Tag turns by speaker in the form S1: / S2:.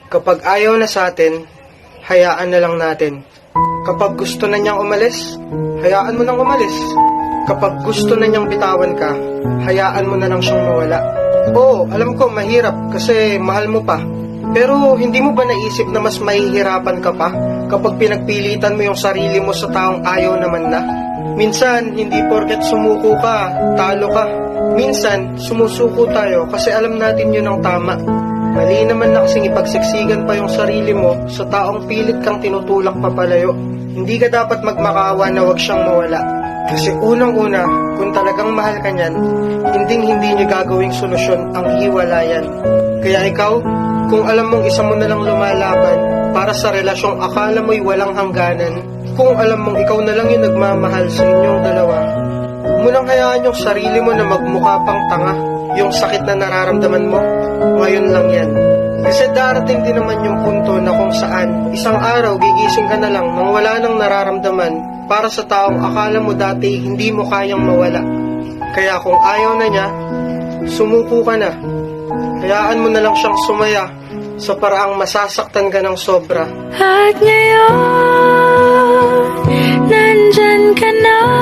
S1: Kapag ayaw na sa atin, hayaan na lang natin. Kapag gusto na niyang umalis, hayaan mo nang umalis. Kapag gusto na niyang bitawan ka, hayaan mo na lang siyang mawala. Oo, alam ko mahirap kasi mahal mo pa. Pero hindi mo ba naisip na mas mahihirapan ka pa kapag pinagpilitan mo yung sarili mo sa taong ayaw naman na? Minsan, hindi porket sumuko ka, talo ka. Minsan, sumusuko tayo kasi alam natin yun ang tama. Mali naman na kasing ipagsiksikan pa yung sarili mo sa taong pilit kang tinutulak papalayo. Hindi ka dapat magmakawa na wag siyang mawala. Kasi unang-una, kung talagang mahal ka niyan, hindi niya gagawing solusyon ang hiwalayan. Kaya ikaw, kung alam mong isa mo na lang lumalaban para sa relasyong akala mo'y walang hangganan, kung alam mong ikaw na lang yung nagmamahal sa inyong dalawa, huwag mo nang hayaan yung sarili mo na magmukha pang tanga. Yung sakit na nararamdaman mo, ngayon lang yan. Kasi darating din naman yung punto na kung saan isang araw gigising ka na lang nang wala nang nararamdaman para sa taong akala mo dati hindi mo kayang mawala. Kaya kung ayaw na niya, sumuko ka na. Hayaan mo na lang siyang sumaya sa paraang masasaktan ka ng sobra.
S2: At ngayon, nandyan ka na.